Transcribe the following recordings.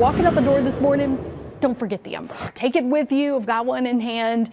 Walking out the door this morning, don't forget the umbrella. Take it with you. I've got one in hand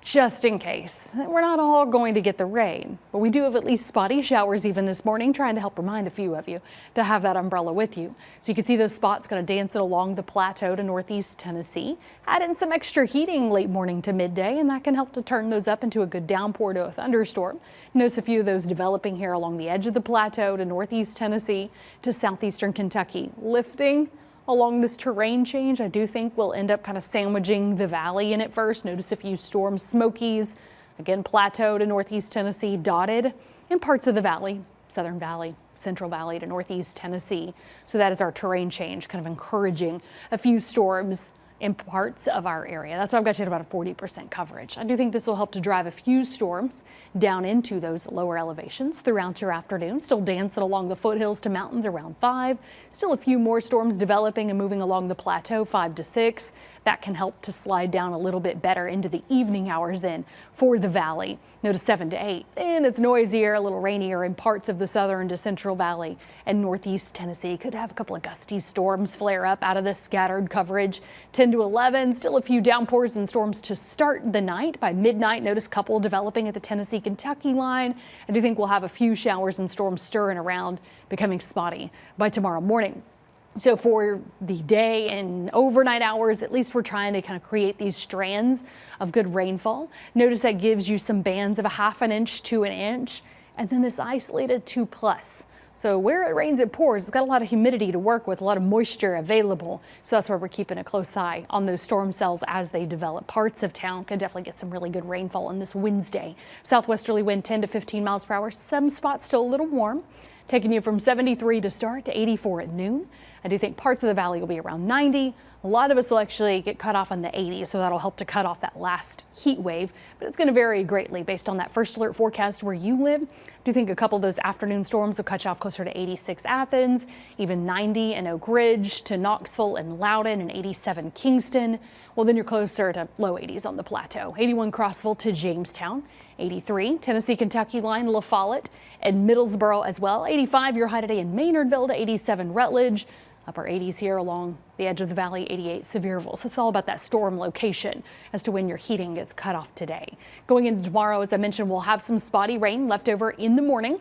just in case. We're not all going to get the rain, but we do have at least spotty showers even this morning, trying to help remind a few of you to have that umbrella with you. So you can see those spots kind of dancing along the plateau to northeast Tennessee. Add in some extra heating late morning to midday, and that can help to turn those up into a good downpour to a thunderstorm. Notice a few of those developing here along the edge of the plateau to northeast Tennessee to southeastern Kentucky, lifting along this terrain change. I do think we'll end up kind of sandwiching the valley in it first. Notice a few storm Smokies, again, plateau to northeast Tennessee dotted in parts of the valley, southern valley, central valley to northeast Tennessee. So that is our terrain change, kind of encouraging a few storms in parts of our area. That's why I've got you at about a 40% coverage. I do think this will help to drive a few storms down into those lower elevations throughout your afternoon. Still dancing along the foothills to mountains around 5. Still a few more storms developing and moving along the plateau 5 to 6. That can help to slide down a little bit better into the evening hours then for the valley. Notice 7 to 8. And it's noisier, a little rainier in parts of the southern to central valley and northeast Tennessee. Could have a couple of gusty storms flare up out of this scattered coverage. 10 to 11. Still a few downpours and storms to start the night. By midnight, notice a couple developing at the Tennessee-Kentucky line. I do think we'll have a few showers and storms stirring around, becoming spotty by tomorrow morning. So for the day and overnight hours, at least we're trying to kind of create these strands of good rainfall. Notice that gives you some bands of a ½ an inch to an inch, and then this isolated 2+. So where it rains, it pours. It's got a lot of humidity to work with, a lot of moisture available. So that's why we're keeping a close eye on those storm cells as they develop. Parts of town can definitely get some really good rainfall on this Wednesday. Southwesterly wind 10 to 15 miles per hour. Some spots still a little warm, taking you from 73 to start to 84 at noon. I do think parts of the valley will be around 90. A lot of us will actually get cut off on the 80s, so that'll help to cut off that last heat wave. But it's going to vary greatly based on that first alert forecast where you live. I do think a couple of those afternoon storms will cut you off closer to 86 Athens, even 90 in Oak Ridge to Knoxville and Loudoun, and 87 Kingston. Well, then you're closer to low 80s on the plateau. 81 Crossville to Jamestown. 83 Tennessee-Kentucky line, La Follette and Middlesboro as well. 85 your high today in Maynardville to 87 Rutledge. Upper 80s here along the edge of the valley, 88 Sevierville. So it's all about that storm location as to when your heating gets cut off today. Going into tomorrow, as I mentioned, we'll have some spotty rain left over in the morning.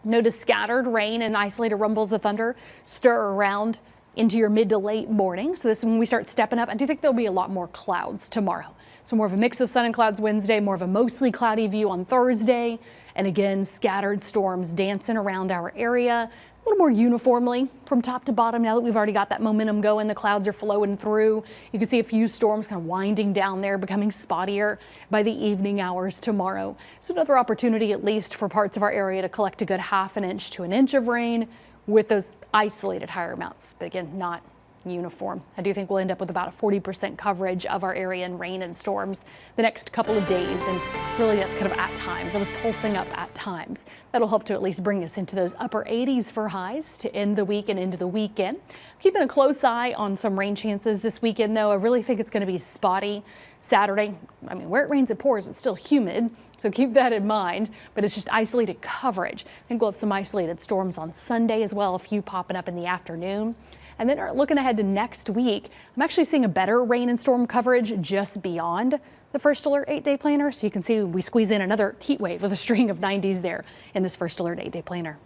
Notice scattered rain and isolated rumbles of thunder stir around into your mid to late morning. So this is when we start stepping up. I do think there'll be a lot more clouds tomorrow. So more of a mix of sun and clouds Wednesday, more of a mostly cloudy view on Thursday. And again, scattered storms dancing around our area a little more uniformly from top to bottom. Now that we've already got that momentum going, the clouds are flowing through. You can see a few storms kind of winding down there, becoming spottier by the evening hours tomorrow. So another opportunity, at least for parts of our area, to collect a good ½ an inch to an inch of rain with those isolated higher amounts. But again, not uniform. I do think we'll end up with about a 40% coverage of our area in rain and storms the next couple of days, and really that's kind of at times, almost pulsing up at times. That'll help to at least bring us into those upper 80s for highs to end the week and into the weekend. Keeping a close eye on some rain chances this weekend, though. I really think it's going to be spotty Saturday. I mean, where it rains, it pours. It's still humid, so keep that in mind, but it's just isolated coverage. I think we'll have some isolated storms on Sunday as well, a few popping up in the afternoon. And then looking ahead to next week, I'm actually seeing a better rain and storm coverage just beyond the first alert 8-day planner. So you can see we squeeze in another heat wave with a string of 90s there in this first alert 8-day planner.